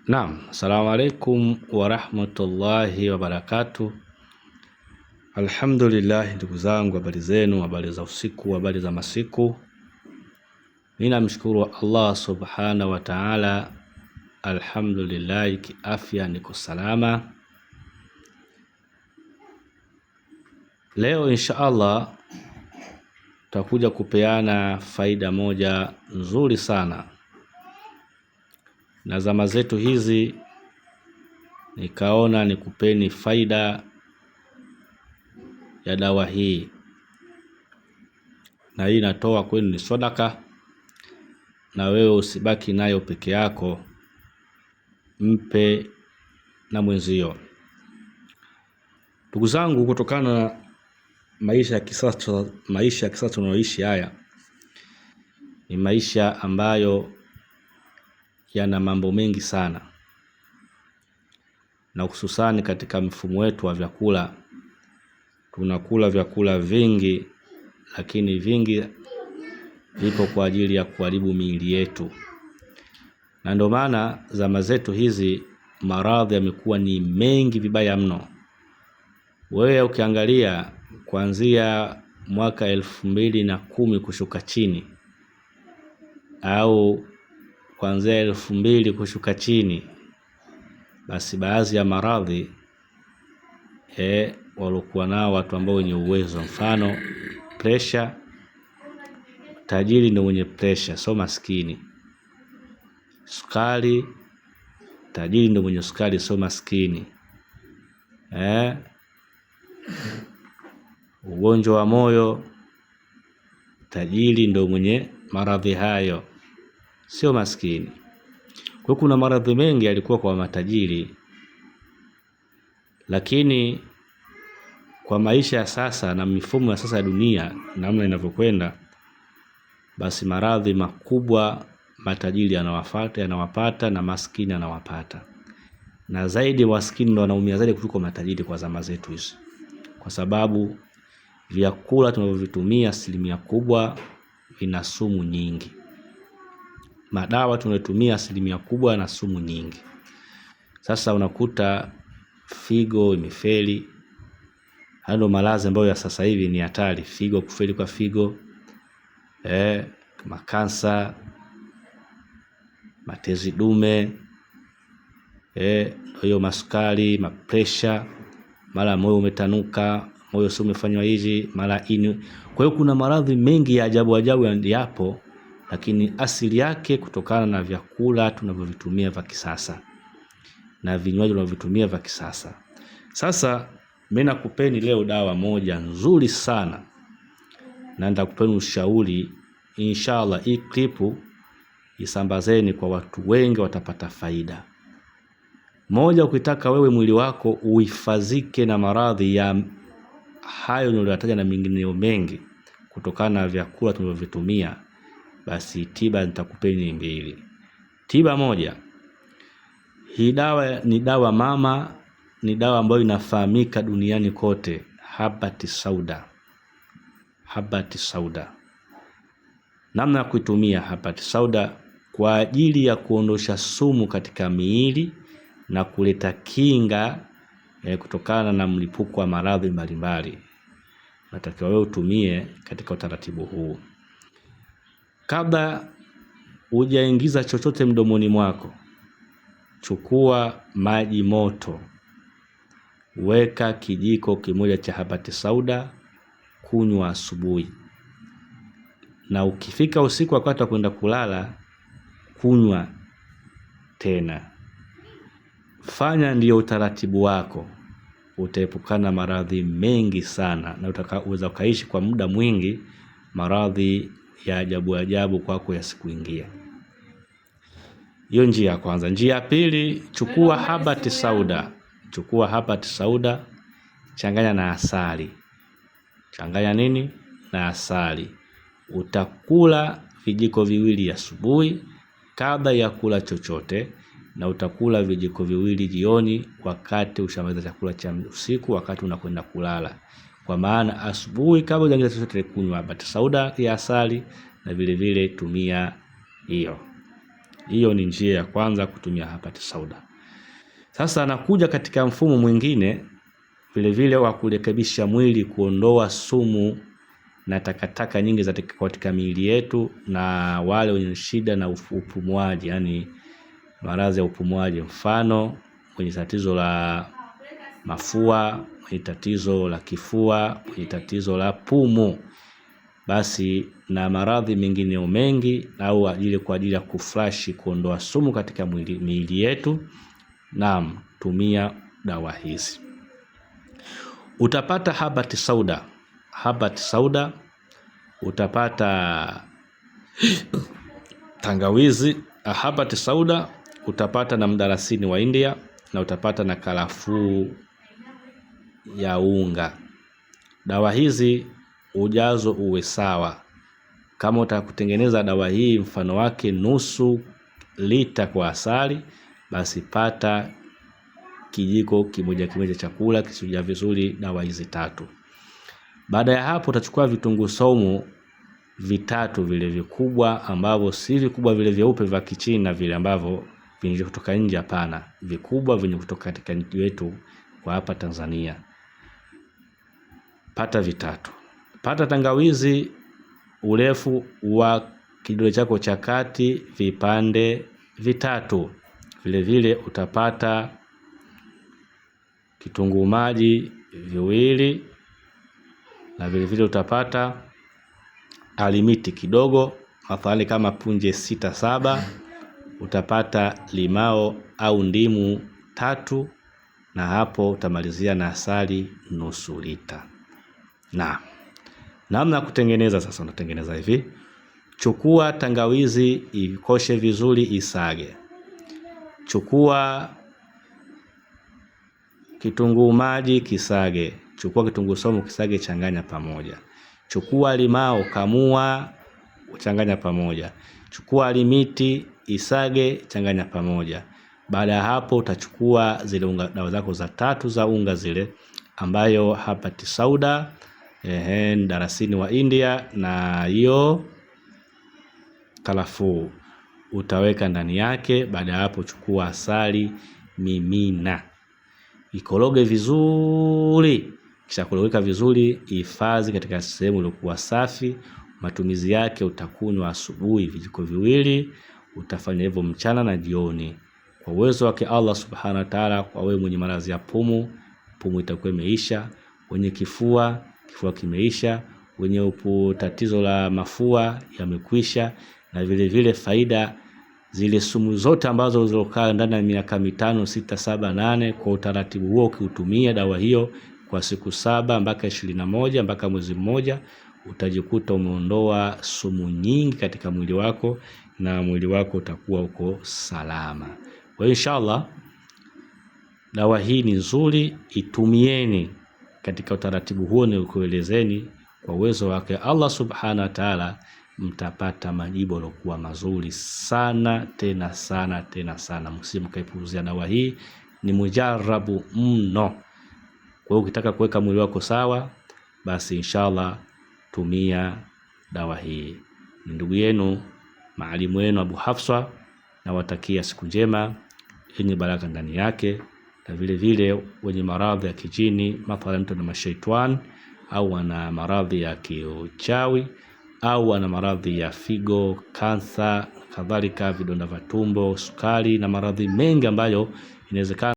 Naam, assalamu alaikum warahmatullahi wabarakatuh. Alhamdulillah, ndugu zangu, habari zenu, habari za usiku, habari za masiku. Ninamshukuru Allah subhanahu wa ta'ala. Alhamdulillah, kiafya niko salama. Leo insha Allah tutakuja kupeana faida moja nzuri sana. Na zama zetu hizi nikaona nikupeni faida ya dawa hii, na hii natoa kwenu ni sadaka, na wewe usibaki nayo peke yako, mpe na mwenzio. Ndugu zangu, kutokana na maisha ya kisasa tunayoishi, haya ni maisha ambayo yana mambo mengi sana, na hususani katika mfumo wetu wa vyakula. Tunakula vyakula vingi, lakini vingi vipo kwa ajili ya kuharibu miili yetu. Na ndio maana zama zetu hizi maradhi yamekuwa ni mengi vibaya mno. Wewe ukiangalia kuanzia mwaka 2010 kushuka chini, au kuanzia 2000 kushuka chini, basi baadhi ya maradhi walikuwa nao watu ambao wenye uwezo. Mfano pressure, tajiri ndio mwenye pressure, so maskini. Sukari, tajiri ndio mwenye sukari, so maskini. Ugonjwa wa moyo, tajiri ndio mwenye maradhi hayo, sio maskini. Kwa kuna maradhi mengi yalikuwa kwa matajiri, lakini kwa maisha ya sasa na mifumo ya sasa ya dunia namna inavyokwenda, basi maradhi makubwa matajiri yanawapata na maskini yanawapata. Na zaidi maskini ndio wanaumia zaidi kuliko matajiri kwa zama zetu hizi, kwa sababu vyakula tunavyovitumia asilimia kubwa vina sumu nyingi. Madawa tunayotumia asilimia kubwa na sumu nyingi. Sasa unakuta figo imefeli. Hayo maradhi ambayo ya sasa hivi ni hatari. Figo kufeli kwa figo, makansa, matezi dume, hiyo masukari, mapresha, mara moyo umetanuka, moyo sio umefanywa hizi, mara ini. Kwa hiyo kuna maradhi mengi ya ajabu yapo, lakini asili yake kutokana na vyakula tunavyovitumia vya kisasa na vinywaji tunavyovitumia vya kisasa. Sasa mimi nakupeni leo dawa moja nzuri sana, na nitakupeni ushauri. Inshallah hii clip isambazeni kwa watu wengi, watapata faida. Moja, ukitaka wewe mwili wako uhifadhike na maradhi ya hayo niliyotaja na mengineyo mengi kutokana na vyakula tunavyovitumia, basi tiba nitakupeni mbili. Tiba moja, hii dawa ni dawa mama, ni dawa ambayo inafahamika duniani kote, habati sauda. Habati sauda. Namna ya kuitumia habati sauda: kwa ajili ya kuondosha sumu katika miili na kuleta kinga kutokana na mlipuko wa maradhi mbalimbali. Natakiwa wewe utumie katika utaratibu huu. Kabla hujaingiza chochote mdomoni mwako, chukua maji moto, weka kijiko kimoja cha habati sauda, kunywa asubuhi. Na ukifika usiku wakati wa kwenda kulala, kunywa tena. Fanya ndiyo utaratibu wako, utaepukana maradhi mengi sana, na utakaweza ukaishi kwa muda mwingi, maradhi ya ajabu kwako yasikuingia. Hiyo njia ya kwanza. Njia ya pili, chukua habati sauda. Chukua habati sauda, changanya na asali. Changanya nini? Na asali. Utakula vijiko viwili asubuhi kabla ya kula chochote, na utakula vijiko viwili jioni wakati ushamaliza chakula cha usiku, wakati unakwenda kulala. Kwa maana asubuhi kabla hujaanza chochote, kunywa habati sauda ya asali, na vile vile tumia hiyo. Hiyo ni njia ya kwanza kutumia habati sauda. Sasa nakuja katika mfumo mwingine vile vile wa kurekebisha mwili, kuondoa sumu na takataka nyingi za katika miili yetu, na wale wenye shida na upumuaji, yani maradhi ya upumuaji, mfano mwenye tatizo la mafua, mwenye tatizo la kifua, mwenye tatizo la pumu, basi na maradhi mengine mengi, au kwa ajili ya kuflash, kuondoa sumu katika miili yetu, naam, tumia dawa hizi. Utapata habati sauda. Habati sauda utapata tangawizi. Habati sauda utapata na mdalasini wa India, na utapata na karafuu ya unga. Dawa hizi ujazo uwe sawa. Kama utakutengeneza dawa hii mfano wake nusu lita kwa asali, basi pata kijiko kimoja chakula, kisuja vizuri dawa hizi 3. Baada ya hapo utachukua vitunguu saumu 3 vile vikubwa, ambavyo si vikubwa vile vyeupe vya Kichina vile ambavyo vinje kutoka nje, hapana, vikubwa vinye kutoka katika nchi yetu kwa hapa Tanzania. Pata 3. Pata tangawizi urefu wa kidole chako cha kati vipande 3. Vile vile utapata kitunguu maji 2, na vile vile utapata alimiti kidogo, mafali kama punje 6-7. Utapata limao au ndimu 3, na hapo utamalizia na asali nusu lita. Na namna kutengeneza sasa, unatengeneza hivi. Chukua tangawizi, ikoshe vizuri, isage. Chukua kitunguu maji, kisage. Chukua kitunguu saumu, kisage, changanya pamoja. Chukua limao, kamua, changanya pamoja. Chukua limiti, isage, changanya pamoja. Baada ya hapo utachukua zile dawa zako za 3 za unga zile, ambayo habati sauda, mdalasini wa India, na hiyo karafuu utaweka ndani yake. Baada ya hapo chukua asali, mimina, ikoroge vizuri. Kisha kuloweka vizuri, hifadhi katika sehemu iliyokuwa safi. Matumizi yake utakunywa asubuhi vijiko 2, utafanya hivyo mchana na jioni. Kwa uwezo wake Allah subhanahu wa ta'ala, kwa wewe mwenye maradhi ya pumu itakuwa imeisha, wenye kifua kimeisha, wenye tatizo la mafua yamekwisha, na vile vile faida zile sumu zote ambazo zilokaa ndani ya miaka 5, 6, 7, 8, kwa utaratibu huo ukiutumia dawa hiyo kwa siku 7 mpaka 21 mpaka mwezi mmoja, utajikuta umeondoa sumu nyingi katika mwili wako, na mwili wako utakuwa uko salama. Kwa inshallah dawa hii ni nzuri, itumieni katika utaratibu huo nilikuelezeni. Kwa uwezo wake Allah subhanahu wa ta'ala, mtapata majibu yaliokuwa mazuri sana, tena sana, tena sana. Msimkaipuuzia dawa hii, ni mujarabu mno. Kwa hiyo ukitaka kuweka mwili wako sawa, basi inshallah tumia dawa hii. Ni ndugu yenu, maalimu wenu Abu Hafsa, na watakia siku njema yenye baraka ndani yake. Na vile vile wenye maradhi ya kijini, mathalan mtu na mashaitani, au wana maradhi ya kiuchawi, au wana maradhi ya figo, kansa, kadhalika vidonda vya tumbo, sukari, na maradhi mengi ambayo inawezekana